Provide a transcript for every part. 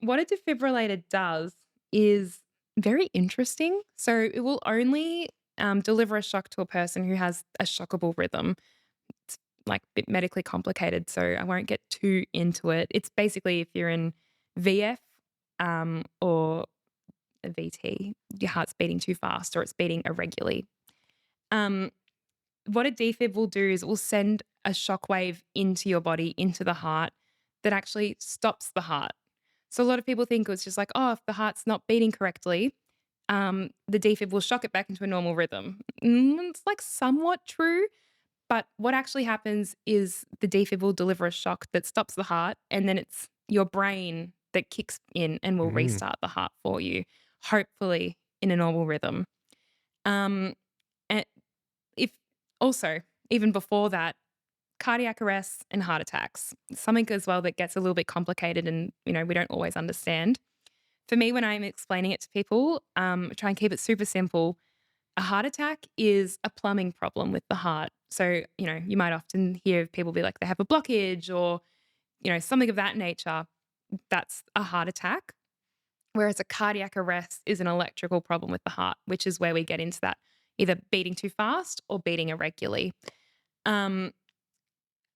what a defibrillator does is very interesting. So it will only deliver a shock to a person who has a shockable rhythm. It's like a bit medically complicated, so I won't get too into it. It's basically if you're in VF or a VT, your heart's beating too fast or it's beating irregularly. Um, what a defib will do is it will send a shockwave into your body, into the heart, that actually stops the heart. So a lot of people think it's just like, oh, if the heart's not beating correctly, the defib will shock it back into a normal rhythm. It's like somewhat true, but what actually happens is the defib will deliver a shock that stops the heart, and then it's your brain that kicks in and will Mm. restart the heart for you, hopefully in a normal rhythm. Um, and if also, even before that, cardiac arrests and heart attacks, something as well that gets a little bit complicated and, we don't always understand. For me, when I'm explaining it to people, try and keep it super simple. A heart attack is a plumbing problem with the heart. So, you might often hear people be like they have a blockage or, something of that nature. That's a heart attack. Whereas a cardiac arrest is an electrical problem with the heart, which is where we get into that either beating too fast or beating irregularly. Um,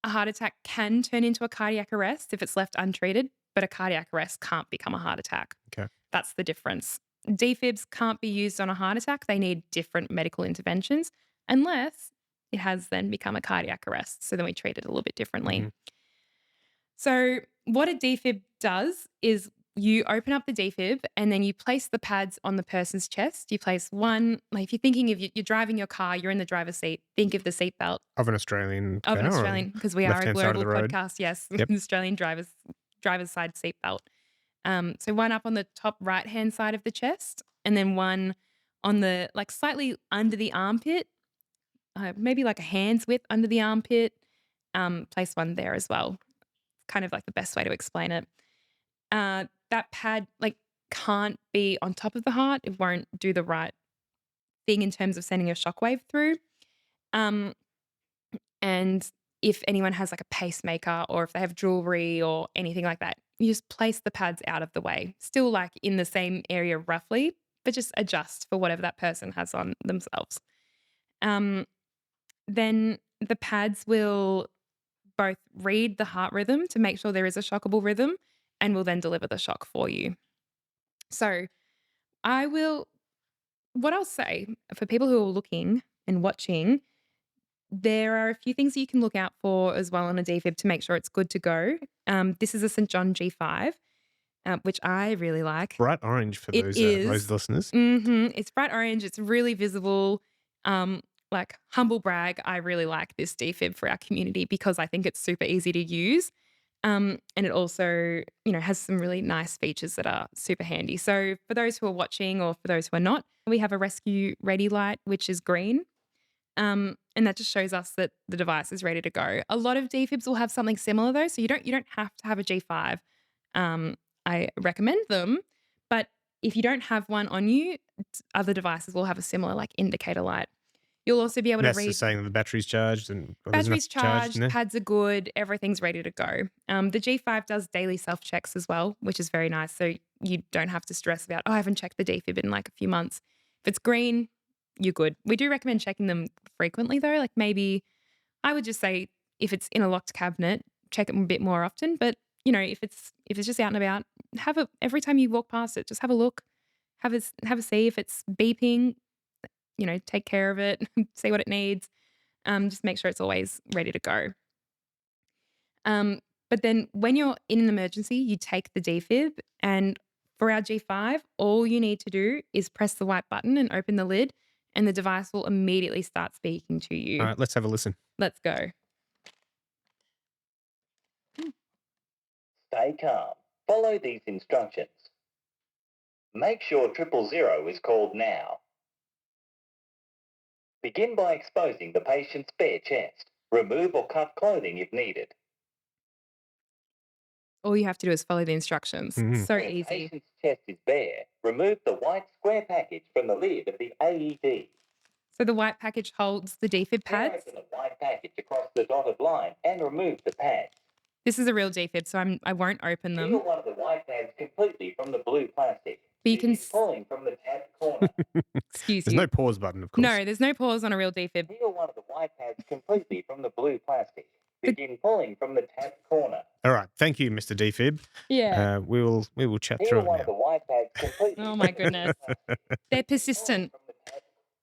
a heart attack can turn into a cardiac arrest if it's left untreated, but a cardiac arrest can't become a heart attack. Okay. That's the difference. Defibs can't be used on a heart attack. They need different medical interventions unless it has then become a cardiac arrest. So then we treat it a little bit differently. Mhm. So, what a defib does is you open up the defib and then you place the pads on the person's chest. You place one, like if you're thinking of you're driving your car, you're in the driver's seat, think of the seatbelt Of an Australian of an car or Australian, because we are a left-hand side of global the road? podcast. Yes, Yep. Australian driver's side seatbelt. So one up on the top right hand side of the chest, and then one on the like slightly under the armpit, maybe like a hand's width under the armpit. Place one there as well. Kind of like the best way to explain it. That pad like can't be on top of the heart. It won't do the right thing in terms of sending a shockwave through. Um, and if anyone has like a pacemaker or if they have jewelry or anything like that, you just place the pads out of the way. Still like in the same area roughly, but just adjust for whatever that person has on themselves. Um, then the pads will both read the heart rhythm to make sure there is a shockable rhythm and will then deliver the shock for you. So I will, what I'll say for people who are looking and watching, there are a few things that you can look out for as well on a defib to make sure it's good to go. This is a St. John G5, which I really like. Bright orange for It those is. listeners. It's bright orange. It's really visible. Like humble brag, I really like this defib for our community because I think it's super easy to use. And it also, has some really nice features that are super handy. So for those who are watching or for those who are not, we have a rescue ready light, which is green. And that just shows us that the device is ready to go. A lot of defibs will have something similar though, so you don't have to have a G5. I recommend them, but if you don't have one on you, other devices will have a similar like indicator light. You'll also be able And to that's just read saying that the battery's charged and there's enough batteries charge in charged, there? pads are good, everything's ready to go. The G5 does daily self checks as well, which is very nice. So you don't have to stress about, oh, I haven't checked the defib in like a few months. If it's green, you're good. We do recommend checking them frequently though. Like maybe I would just say if it's in a locked cabinet, check it a bit more often. But if it's just out and about, every time you walk past it, just have a look, have a see if it's beeping. Take care of it, see what it needs. Just make sure it's always ready to go. But then when you're in an emergency, you take the defib, and for our G5, all you need to do is press the white button and open the lid, and the device will immediately start speaking to you. Alright, let's have a listen. Let's go. Stay calm. Follow these instructions. Make sure 000 is called now. Begin by exposing the patient's bare chest. Remove or cut clothing if needed. All you have to do is follow the instructions. Mhm. So When the easy. patient's chest is bare, remove the white square package from the lid of the AED. So the white package holds the defib Then pads. open the white package across the dotted line and remove the pads. This is a real defib, so I won't open Peel them. one of the white pads completely from the blue plastic. But you can, Begin pulling from the tapped corner. excuse There's you. no pause button, of course. No, there's no pause on a real defib. Peel one of the white pads completely from the blue plastic. Begin pulling from the tapped corner. All right. Thank you, Mr. Defib. Yeah. We will chat Peel through it one of the now. white pads completely. Oh my goodness. They're persistent,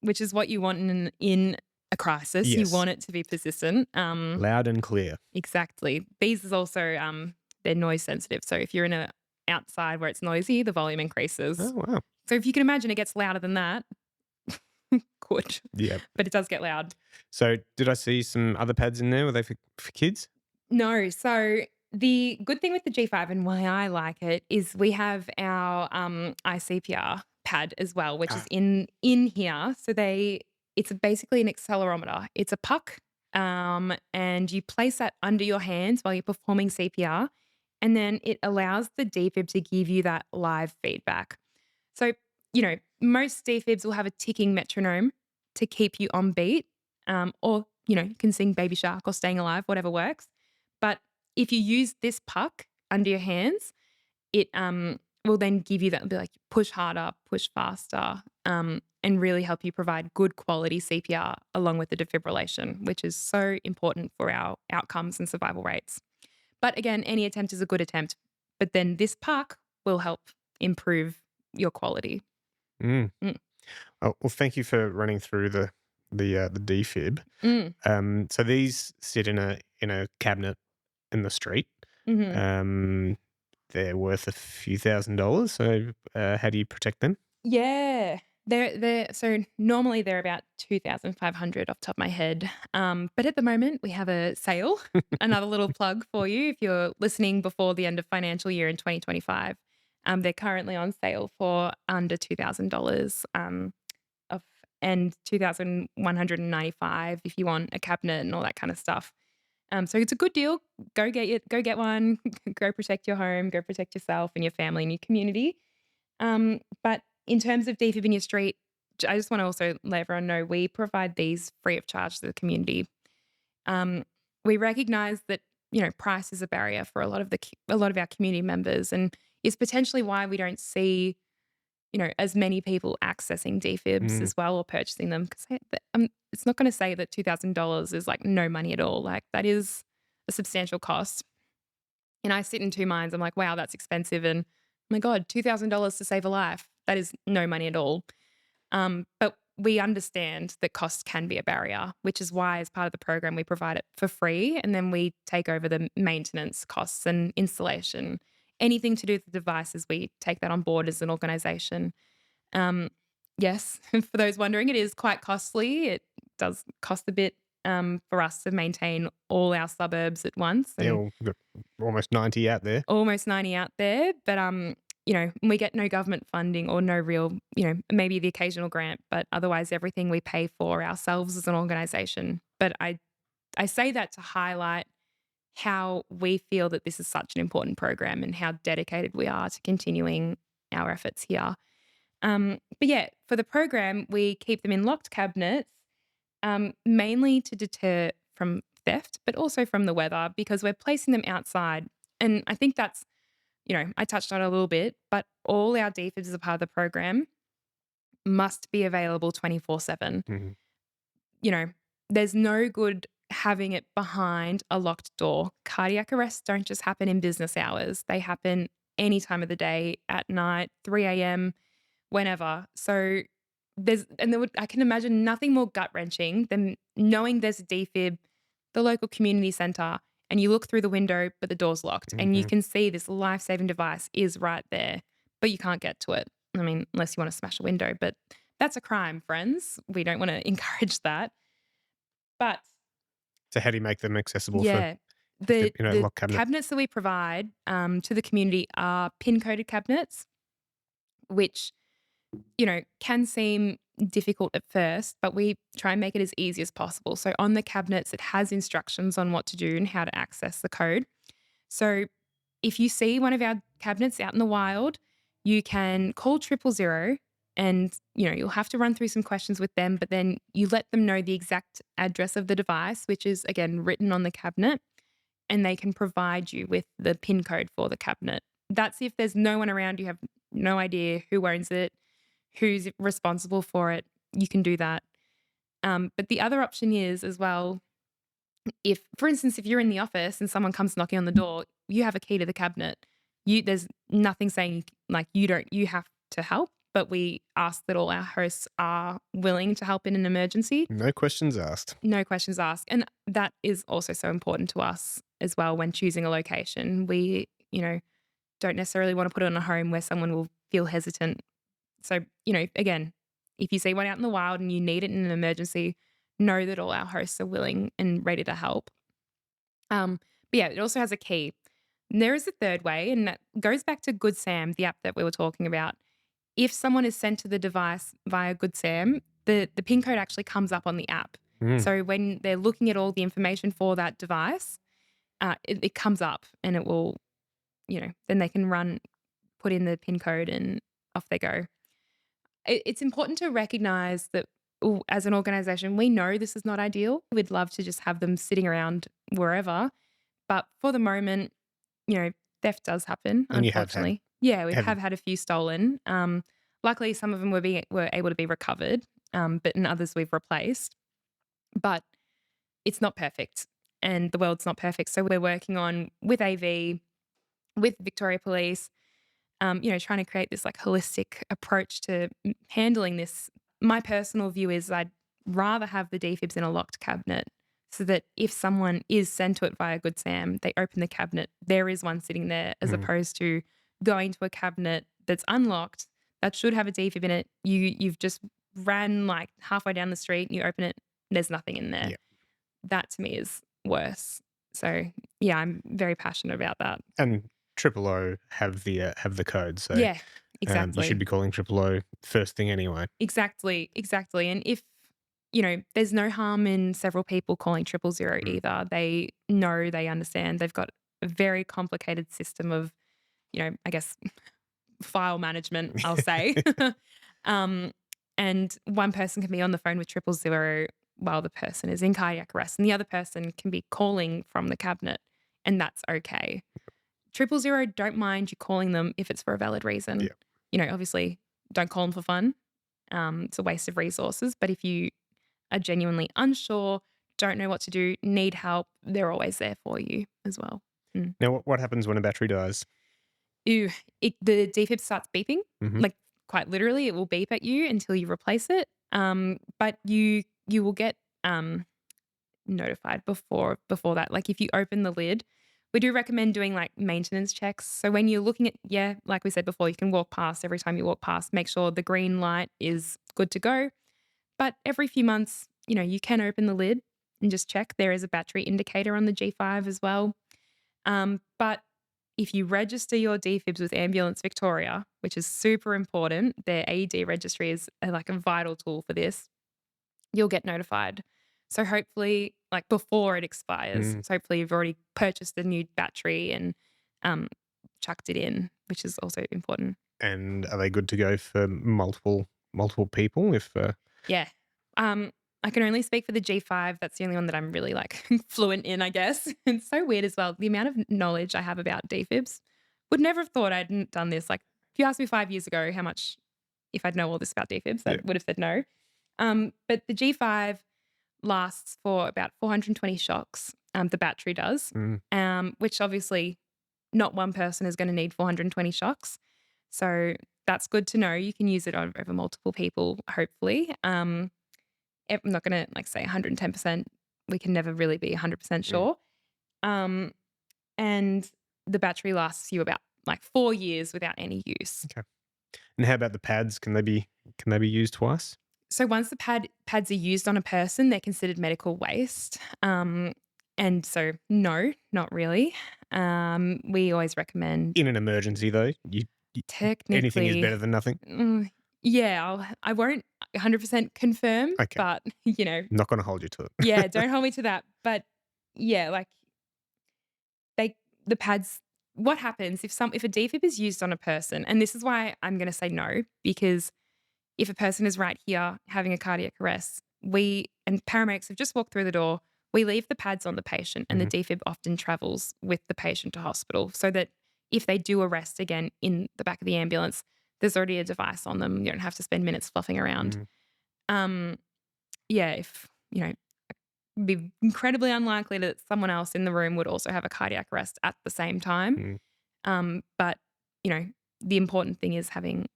which is what you want in a crisis. You Yes. want it to be persistent. Loud and clear. Exactly. These is also they're noise sensitive. So if you're in a outside where it's noisy, the volume increases. Oh, wow. So if you can imagine it gets louder than that, good. Yeah. But it does get loud. So did I see some other pads in there? Were they for kids? No. So the good thing with the G5 and why I like it is we have our ICPR pad as well, which is in here. So it's basically an accelerometer. It's a puck, and you place that under your hands while you're performing CPR, and then it allows the defib to give you that live feedback. So, most defibs will have a ticking metronome to keep you on beat, or, you can sing Baby Shark or Staying Alive, whatever works. But if you use this puck under your hands, it will then give you that, be like push harder, push faster, and really help you provide good quality CPR along with the defibrillation, which is so important for our outcomes and survival rates. But again, any attempt is a good attempt. But then this puck will help improve your quality. Oh, well, thank you for running through the defib. So these sit in a cabinet in the street. Mm-hmm. They're worth a few $1,000s. So how do you protect them? Yeah. So normally they're about 2,500 off the top of my head. But at the moment we have a sale. Another little plug for you if you're listening before the end of financial year in 2025. They're currently on sale for under $2,000 and $2,195 if you want a cabinet and all that kind of stuff. So it's a good deal. Go get one. Go protect your home. Go protect yourself and your family and your community. But in terms of defib in your street, I just want to also let everyone know we provide these free of charge to the community. We recognise that price is a barrier for a lot of our community members, and is potentially why we don't see as many people accessing defibs as well or purchasing them. Because it's not going to say that $2,000 is like no money at all. Like that is a substantial cost. And I sit in two minds. I'm like, wow, that's expensive. And oh my God, $2,000 to save a life. That is no money at all. But we understand that cost can be a barrier, which is why as part of the program, we provide it for free. And then we take over the maintenance costs and installation. Anything to do with the devices, we take that on board as an organisation. Yes, for those wondering, it is quite costly. It does cost a bit for us to maintain all our suburbs at once. Yeah, we've got almost 90 out there. Almost 90 out there. But, we get no government funding or no real, maybe the occasional grant, but otherwise everything we pay for ourselves as an organisation. But I say that to highlight how we feel that this is such an important program and how dedicated we are to continuing our efforts here. But yeah, for the program, we keep them in locked cabinets, mainly to deter from theft, but also from the weather because we're placing them outside. And I think that's, I touched on it a little bit, but all our defibs as a part of the program must be available 24/7. There's no good having it behind a locked door. Cardiac arrests don't just happen in business hours. They happen any time of the day, at night, 3 a.m., whenever. So I can imagine nothing more gut-wrenching than knowing there's a defib, the local community centre, and you look through the window, but the door's locked, and you can see this life-saving device is right there, but you can't get to it. I mean, unless you want to smash a window, but that's a crime, friends. We don't want to encourage that. But So how do you make them accessible yeah, for the locked cabinet? cabinets that we provide to the community are pin-coded cabinets, which, can seem difficult at first, but we try and make it as easy as possible. So on the cabinets, it has instructions on what to do and how to access the code. So if you see one of our cabinets out in the wild, you can call 000 and, you'll have to run through some questions with them, but then you let them know the exact address of the device, which is, again, written on the cabinet, and they can provide you with the PIN code for the cabinet, that's if there's no one around, you have no idea who owns it, who's responsible for it, you can do that. But the other option is as well, if, for instance, if you're in the office and someone comes knocking on the door, you have a key to the cabinet. There's nothing saying like you have to help, but we ask that all our hosts are willing to help in an emergency. No questions asked. No questions asked. And that is also so important to us as well when choosing a location. We, don't necessarily want to put it on a home where someone will feel hesitant. So, again, if you see one out in the wild and you need it in an emergency, know that all our hosts are willing and ready to help. But yeah, it also has a key. And there is a third way, and that goes back to Good Sam, the app that we were talking about. If someone is sent to the device via Good Sam, the PIN code actually comes up on the app. So when they're looking at all the information for that device, it comes up and it will, then they can put in the PIN code and off they go. It's important to recognize that as an organization, we know this is not ideal. We'd love to just have them sitting around wherever. But for the moment, theft does happen, And you have unfortunately. Yeah, we have- have had a few stolen. Luckily, some of them were able to be recovered, but in others we've replaced. But it's not perfect, and the world's not perfect. So we're working on, with AV, with Victoria Police, trying to create this like holistic approach to handling this. My personal view is I'd rather have the DFIBs in a locked cabinet so that if someone is sent to it via Good Sam, they open the cabinet, there is one sitting there, as opposed to going to a cabinet that's unlocked, that should have a DFIB in it. You've just ran like halfway down the street, you open it, there's nothing in there. Yeah. That to me is worse. So yeah, I'm very passionate about that. And Triple O have the code, so Yeah, you exactly. should be calling Triple O first thing anyway. Exactly. And if, there's no harm in several people calling 000 either. They know, they understand. They've got a very complicated system of, I guess, file management, I'll say. And one person can be on the phone with 000 while the person is in cardiac arrest, and the other person can be calling from the cabinet, and that's okay. 000 don't mind you calling them if it's for a valid reason. Yeah. Obviously, don't call them for fun. It's a waste of resources. But if you are genuinely unsure, don't know what to do, need help, they're always there for you as well. Now, what happens when a battery dies? The DFib starts beeping, Mhm. like quite literally, it will beep at you until you replace it. But you will get notified before that. Like if you open the lid, we do recommend doing like maintenance checks. So when you're looking at, like we said before, you can walk past. Every time you walk past, make sure the green light is good to go. But every few months, you can open the lid and just check. There is a battery indicator on the G5 as well. But if you register your DFIBs with Ambulance Victoria, which is super important, their AED registry is like a vital tool for this, you'll get notified. So hopefully, like before it expires, so hopefully you've already purchased a new battery and chucked it in, which is also important. And are they good to go for multiple people? If Yeah. I can only speak for the G5. That's the only one that I'm really like fluent in, I guess. It's so weird as well. The amount of knowledge I have about DFIBs. Would never have thought I'd done this. Like if you asked me 5 years ago how much, if I'd know all this about DFIBs, I would have said no. But the G5 lasts for about 420 shocks. The battery does, which obviously not one person is going to need 420 shocks. So that's good to know. You can use it over multiple people, hopefully. I'm not going to say 110%. We can never really be 100% sure. And the battery lasts you about 4 years without any use. Okay. And how about the pads? Can they be used twice? So once the pads are used on a person, they're considered medical waste. And so no, not really. We always recommend, In an emergency, though, technically, anything is better than nothing. Yeah, I won't 100% confirm, Okay. but Not going to hold you to it. yeah, don't hold me to that. But yeah, the pads. What happens if a DFib is used on a person, and this is why I'm going to say no, because if a person is right here having a cardiac arrest, and paramedics have just walked through the door, we leave the pads on the patient, and the DFib often travels with the patient to hospital so that if they do arrest again in the back of the ambulance, there's already a device on them. You don't have to spend minutes fluffing around. Mm. Um, yeah, if, be incredibly unlikely that someone else in the room would also have a cardiac arrest at the same time. Mm. But, the important thing is having,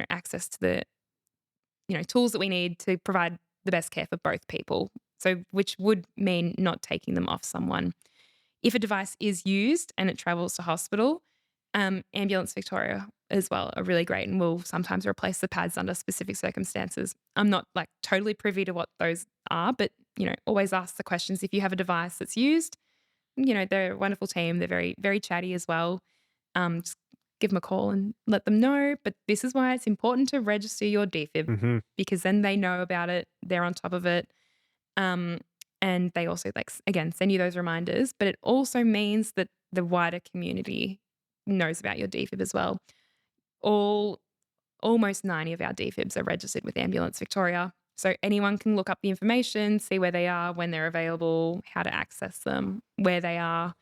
access to the, tools that we need to provide the best care for both people. So, which would mean not taking them off someone. If a device is used and it travels to hospital, Ambulance Victoria as well are really great and will sometimes replace the pads under specific circumstances. I'm not like totally privy to what those are, but always ask the questions if you have a device that's used. They're a wonderful team. They're very, very chatty as well. Just give them a call and let them know. But this is why it's important to register your DFib Hmm. because then they know about it. They're on top of it. Um, and they also again send you those reminders. But it also means that the wider community knows about your DFib as well. Almost 90 of our DFibs are registered with Ambulance Victoria. So anyone can look up the information, see where they are, when they're available, how to access them, where they are,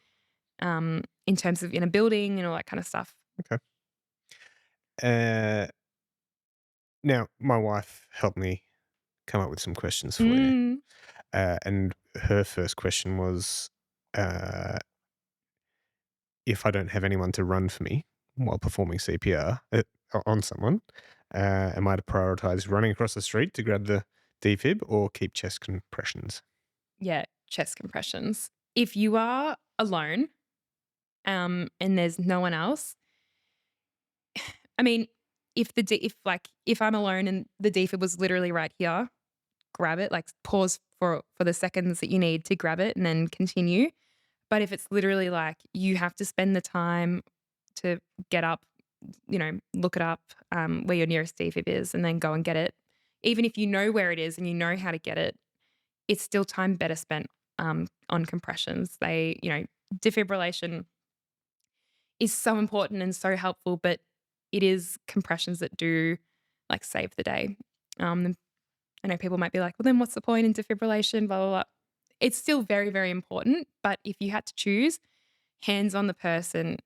in terms of in a building and all that kind of stuff. Okay. Uh, Now, my wife helped me come up with some questions for you. Mm, And her first question was, uh, if I don't have anyone to run for me while performing CPR on someone, am I to prioritize running across the street to grab the defib or keep chest compressions? yeah, chest compressions. If you are alone, and there's no one else, I mean, if I'm alone and the defib was literally right here, grab it, like pause for the seconds that you need to grab it and then continue. But if it's literally like you have to spend the time to get up, look it up, where your nearest defib is and then go and get it. Even if you know where it is and you know how to get it, it's still time better spent on compressions. Defibrillation is so important and so helpful, but it is compressions that do like save the day. Um, I know people might be like, well, then what's the point in defibrillation? Blah, blah, blah. It's still very, very important. But if you had to choose, hands on the person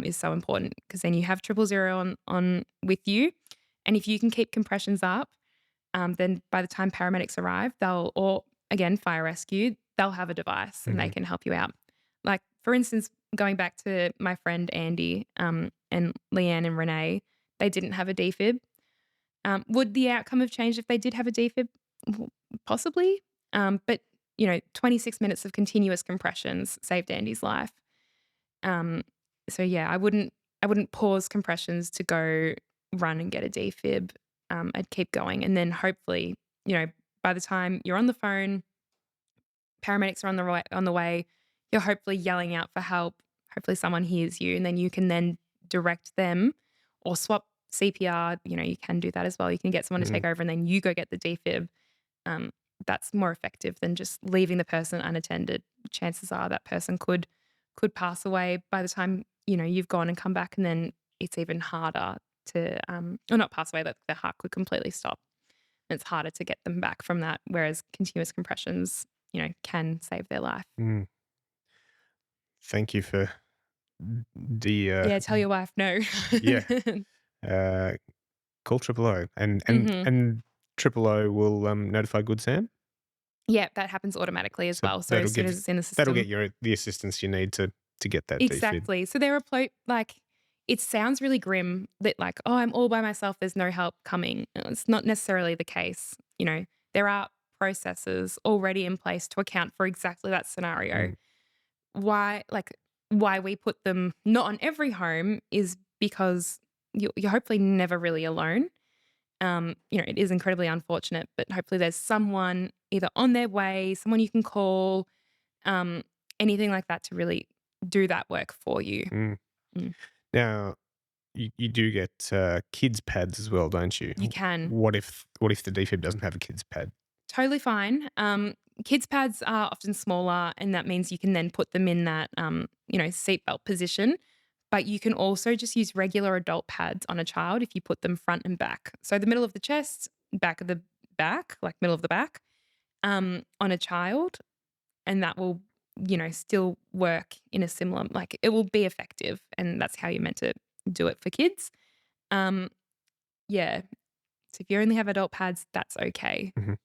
is so important because then you have 000 on with you. And if you can keep compressions up, then by the time paramedics arrive, or again, fire rescue, they'll have a device and they Mhm. can help you out. Like, for instance, going back to my friend Andy and Leanne and Renee, they didn't have a defib. Would the outcome have changed if they did have a defib? Possibly. But 26 minutes of continuous compressions saved Andy's life. Um, so yeah, I wouldn't pause compressions to go run and get a defib. I'd keep going, and then hopefully, by the time you're on the phone, paramedics are on the way. You're hopefully yelling out for help. Hopefully, someone hears you, and then you can then direct them or swap CPR. You can do that as well. You can get someone to Mhm. take over, and then you go get the defib. Um, that's more effective than just leaving the person unattended. Chances are that person could pass away by the time you've gone and come back, and then it's even harder to or not pass away, but their heart could completely stop. And it's harder to get them back from that. Whereas continuous compressions, can save their life. Mm. Thank you for the Yeah, tell your wife no. yeah. Uh, Call Triple O, and Hmm. Triple O will notify Good Sam. Yeah, that happens automatically as So well. So as soon as it's in the that'll system. get you the assistance you need to get that defib. Exactly. So there are like it sounds really grim that like, oh, I'm all by myself, there's no help coming. It's not necessarily the case. There are processes already in place to account for exactly that scenario. Mm. Why we put them not on every home is because you're hopefully never really alone. It is incredibly unfortunate, but hopefully there's someone either on their way, someone you can call, um, anything like that to really do that work for you. Mm. Mm. Now, you do get kids pads as well, don't you? You can. What if the defib doesn't have a kids pad? Totally fine. Kids pads are often smaller, and that means you can then put them in that, seatbelt position. But you can also just use regular adult pads on a child if you put them front and back. So the middle of the chest, back of the back, like middle of the back, on a child, and that will still work in a similar, like it will be effective, and that's how you're meant to do it for kids. Um, yeah. So if you only have adult pads, that's okay. Mhm.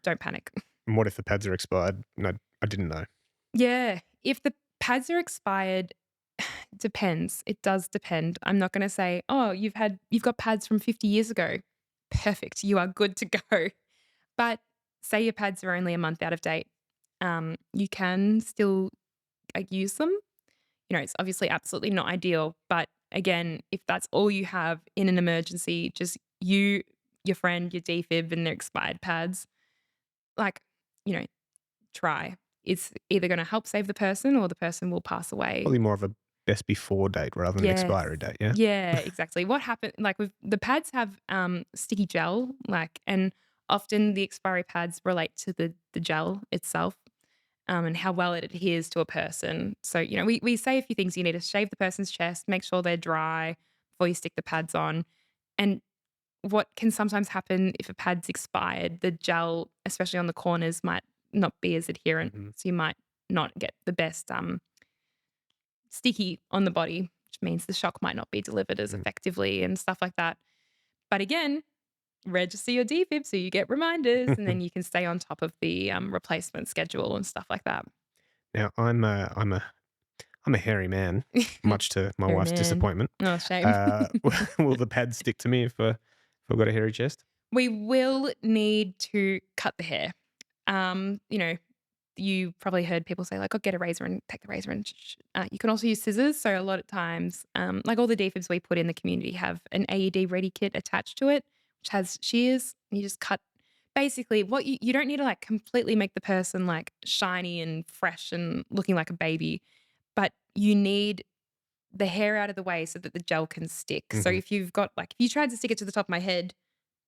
Don't panic. And what if the pads are expired? No, I didn't know. Yeah. If the pads are expired, depends. It does depend. I'm not going to say, oh, you've got pads from 50 years ago. Perfect. You are good to go. But say your pads are only a month out of date. You can still use them. It's obviously absolutely not ideal. But again, if that's all you have in an emergency, just you, your friend, your defib, and their expired pads, like, you know, try. It's either going to help save the person or the person will pass away. Probably more of a best before date rather than an Yes. expiry date, yeah? Yeah, exactly. What happened, like with the pads have sticky gel, and often the expiry pads relate to the gel itself, and how well it adheres to a person. So, we say a few things. You need to shave the person's chest, make sure they're dry before you stick the pads on. And what can sometimes happen if a pad's expired, the gel, especially on the corners, might not be as adherent. Mhm. So you might not get the best sticky on the body, which means the shock might not be delivered as Mm. effectively and stuff like that. But again, register your defib so you get reminders, and then you can stay on top of the replacement schedule and stuff like that. Now I'm a hairy man, much to my Hairy wife's man. disappointment. Oh, shame. Will the pads stick to me if I've got a hairy chest? We will need to cut the hair. You probably heard people say like, "Oh, get a razor and take the razor and." You can also use scissors. So a lot of times, like all the defibs we put in the community have an AED ready kit attached to it, which has shears. You just cut. Basically, what you don't need to like completely make the person like shiny and fresh and looking like a baby, but you need the hair out of the way so that the gel can stick. So Mhm. if you've got like, if you tried to stick it to the top of my head,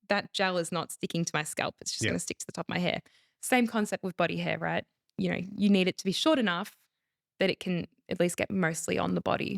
that gel is not sticking to my scalp. It's just Yeah. going to stick to the top of my hair. Same concept with body hair, right? You need it to be short enough that it can at least get mostly on the body.